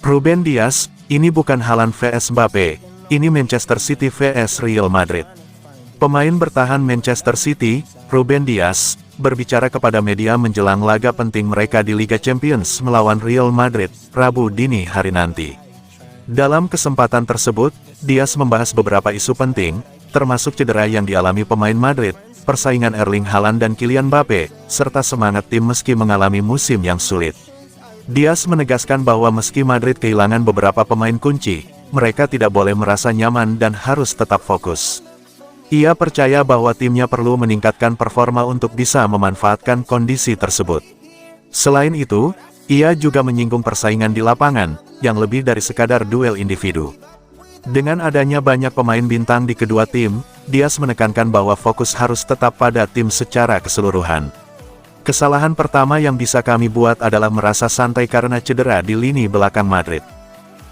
Ruben Dias, ini bukan Haaland vs Mbappe, ini Manchester City vs Real Madrid. Pemain bertahan Manchester City, Ruben Dias, berbicara kepada media menjelang laga penting mereka di Liga Champions melawan Real Madrid, Rabu dini hari nanti. Dalam kesempatan tersebut, Dias membahas beberapa isu penting, termasuk cedera yang dialami pemain Madrid, persaingan Erling Haaland dan Kylian Mbappe, serta semangat tim meski mengalami musim yang sulit. Dias menegaskan bahwa meski Madrid kehilangan beberapa pemain kunci, mereka tidak boleh merasa nyaman dan harus tetap fokus. Ia percaya bahwa timnya perlu meningkatkan performa untuk bisa memanfaatkan kondisi tersebut. Selain itu, ia juga menyinggung persaingan di lapangan, yang lebih dari sekadar duel individu. Dengan adanya banyak pemain bintang di kedua tim, Dias menekankan bahwa fokus harus tetap pada tim secara keseluruhan. Kesalahan pertama yang bisa kami buat adalah merasa santai karena cedera di lini belakang Madrid.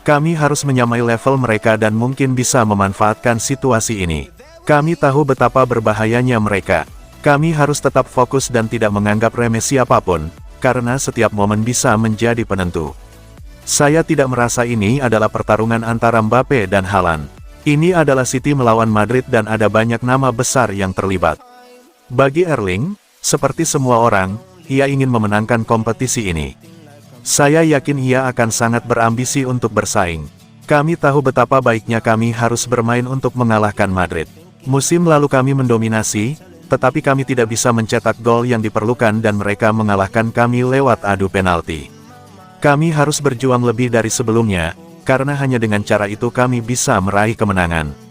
Kami harus menyamai level mereka dan mungkin bisa memanfaatkan situasi ini. Kami tahu betapa berbahayanya mereka. Kami harus tetap fokus dan tidak menganggap remeh siapapun, karena setiap momen bisa menjadi penentu. Saya tidak merasa ini adalah pertarungan antara Mbappe dan Haaland. Ini adalah City melawan Madrid dan ada banyak nama besar yang terlibat. Bagi Erling, seperti semua orang, ia ingin memenangkan kompetisi ini. Saya yakin ia akan sangat berambisi untuk bersaing. Kami tahu betapa baiknya kami harus bermain untuk mengalahkan Madrid. Musim lalu kami mendominasi, tetapi kami tidak bisa mencetak gol yang diperlukan dan mereka mengalahkan kami lewat adu penalti. Kami harus berjuang lebih dari sebelumnya, karena hanya dengan cara itu kami bisa meraih kemenangan.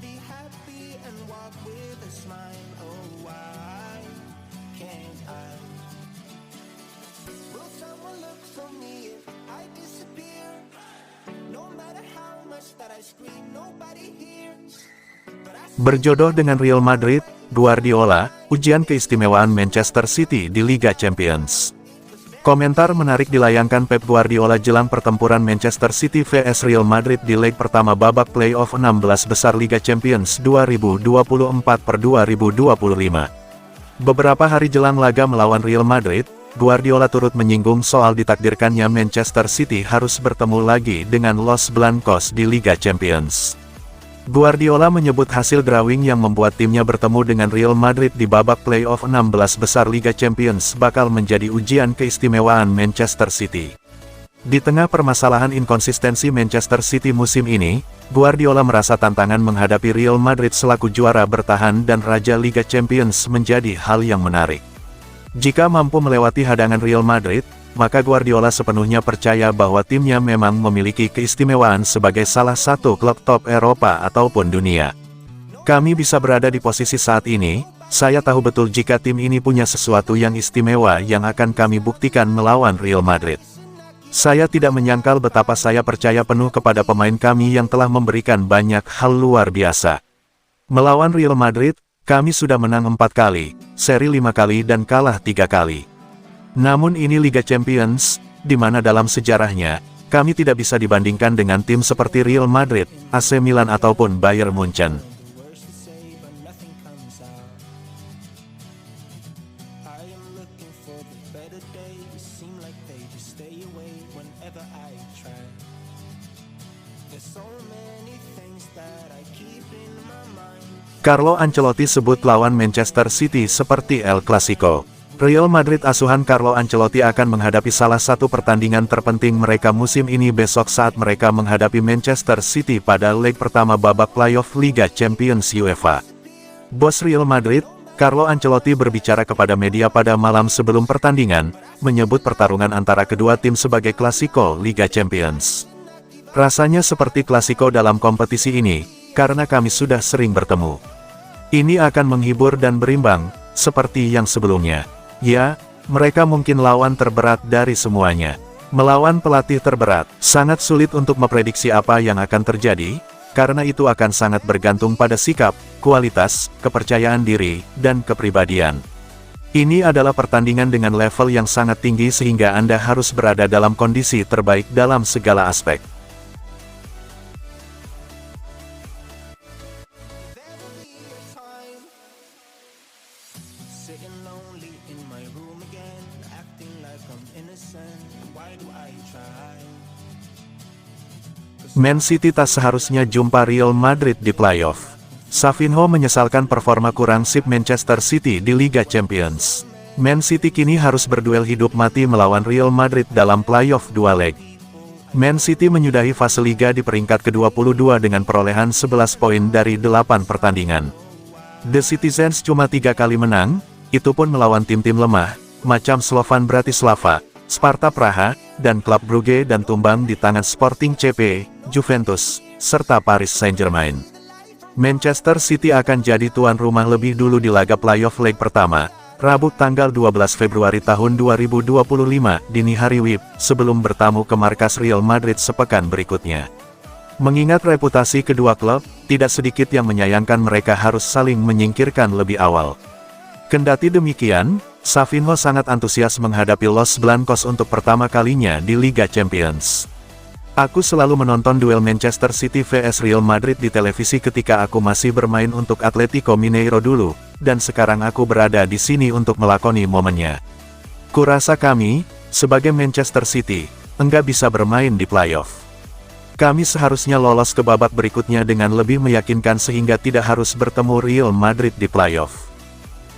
Berjodoh dengan Real Madrid, Guardiola, ujian keistimewaan Manchester City di Liga Champions. Komentar menarik dilayangkan Pep Guardiola jelang pertempuran Manchester City vs Real Madrid di leg pertama babak playoff 16 besar Liga Champions 2024-2025. Beberapa hari jelang laga melawan Real Madrid, Guardiola turut menyinggung soal ditakdirkannya Manchester City harus bertemu lagi dengan Los Blancos di Liga Champions. Guardiola menyebut hasil drawing yang membuat timnya bertemu dengan Real Madrid di babak playoff 16 besar Liga Champions bakal menjadi ujian keistimewaan Manchester City. Di tengah permasalahan inkonsistensi Manchester City musim ini, Guardiola merasa tantangan menghadapi Real Madrid selaku juara bertahan dan Raja Liga Champions menjadi hal yang menarik. Jika mampu melewati hadangan Real Madrid, maka Guardiola sepenuhnya percaya bahwa timnya memang memiliki keistimewaan sebagai salah satu klub top Eropa ataupun dunia. Kami bisa berada di posisi saat ini, saya tahu betul jika tim ini punya sesuatu yang istimewa yang akan kami buktikan melawan Real Madrid. Saya tidak menyangkal betapa saya percaya penuh kepada pemain kami yang telah memberikan banyak hal luar biasa. Melawan Real Madrid, kami sudah menang 4 kali, seri 5 kali dan kalah 3 kali. Namun ini Liga Champions, di mana dalam sejarahnya, kami tidak bisa dibandingkan dengan tim seperti Real Madrid, AC Milan ataupun Bayern Munchen. Carlo Ancelotti sebut lawan Manchester City seperti El Clasico. Real Madrid asuhan Carlo Ancelotti akan menghadapi salah satu pertandingan terpenting mereka musim ini besok saat mereka menghadapi Manchester City pada leg pertama babak playoff Liga Champions UEFA. Bos Real Madrid, Carlo Ancelotti berbicara kepada media pada malam sebelum pertandingan, menyebut pertarungan antara kedua tim sebagai klasiko Liga Champions. Rasanya seperti klasiko dalam kompetisi ini, karena kami sudah sering bertemu. Ini akan menghibur dan berimbang, seperti yang sebelumnya. Ya, mereka mungkin lawan terberat dari semuanya. Melawan pelatih terberat, sangat sulit untuk memprediksi apa yang akan terjadi, karena itu akan sangat bergantung pada sikap, kualitas, kepercayaan diri, dan kepribadian. Ini adalah pertandingan dengan level yang sangat tinggi sehingga Anda harus berada dalam kondisi terbaik dalam segala aspek. Man City tak seharusnya jumpa Real Madrid di playoff. Savinho menyesalkan performa kurang sip Manchester City di Liga Champions. Man City kini harus berduel hidup mati melawan Real Madrid dalam playoff 2 leg. Man City menyudahi fase Liga di peringkat ke-22 dengan perolehan 11 poin dari 8 pertandingan. The Citizens cuma 3 kali menang, itu pun melawan tim-tim lemah, macam Slovan Bratislava, Sparta Praha, dan klub Brugge dan tumbang di tangan Sporting CP, Juventus, serta Paris Saint-Germain. Manchester City akan jadi tuan rumah lebih dulu di laga playoff leg pertama, Rabu tanggal 12 Februari tahun 2025 dini hari WIB, sebelum bertamu ke markas Real Madrid sepekan berikutnya. Mengingat reputasi kedua klub, tidak sedikit yang menyayangkan mereka harus saling menyingkirkan lebih awal. Kendati demikian, Savinho sangat antusias menghadapi Los Blancos untuk pertama kalinya di Liga Champions. Aku selalu menonton duel Manchester City vs Real Madrid di televisi ketika aku masih bermain untuk Atletico Mineiro dulu, dan sekarang aku berada di sini untuk melakoni momennya. Kurasa kami, sebagai Manchester City, enggak bisa bermain di playoff. Kami seharusnya lolos ke babak berikutnya dengan lebih meyakinkan sehingga tidak harus bertemu Real Madrid di playoff.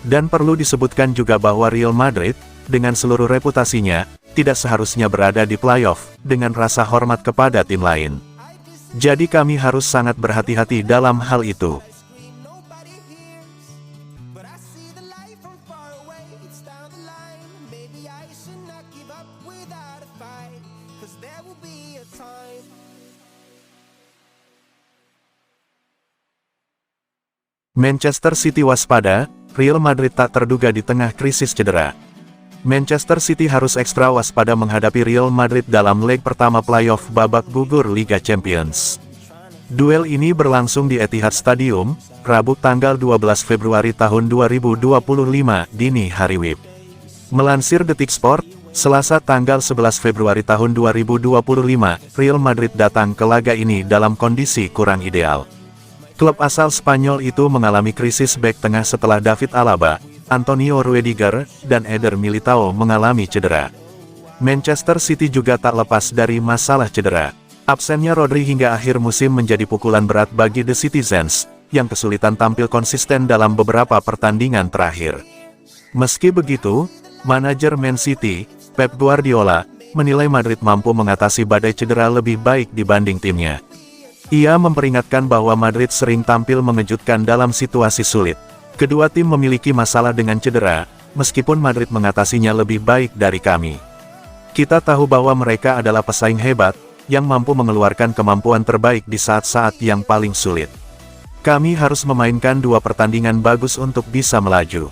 Dan perlu disebutkan juga bahwa Real Madrid, dengan seluruh reputasinya, tidak seharusnya berada di playoff, dengan rasa hormat kepada tim lain. Jadi kami harus sangat berhati-hati dalam hal itu. Manchester City waspada, Real Madrid tak terduga di tengah krisis cedera. Manchester City harus ekstra waspada menghadapi Real Madrid dalam leg pertama playoff babak gugur Liga Champions. Duel ini berlangsung di Etihad Stadium, Rabu tanggal 12 Februari tahun 2025 dini hari WIB. Melansir Detik Sport, Selasa tanggal 11 Februari tahun 2025, Real Madrid datang ke laga ini dalam kondisi kurang ideal. Klub asal Spanyol itu mengalami krisis bek tengah setelah David Alaba, Antonio Rudiger, dan Eder Militao mengalami cedera. Manchester City juga tak lepas dari masalah cedera. Absennya Rodri hingga akhir musim menjadi pukulan berat bagi The Citizens, yang kesulitan tampil konsisten dalam beberapa pertandingan terakhir. Meski begitu, manajer Man City, Pep Guardiola, menilai Madrid mampu mengatasi badai cedera lebih baik dibanding timnya. Ia memperingatkan bahwa Madrid sering tampil mengejutkan dalam situasi sulit. Kedua tim memiliki masalah dengan cedera, meskipun Madrid mengatasinya lebih baik dari kami. Kita tahu bahwa mereka adalah pesaing hebat, yang mampu mengeluarkan kemampuan terbaik di saat-saat yang paling sulit. Kami harus memainkan 2 pertandingan bagus untuk bisa melaju.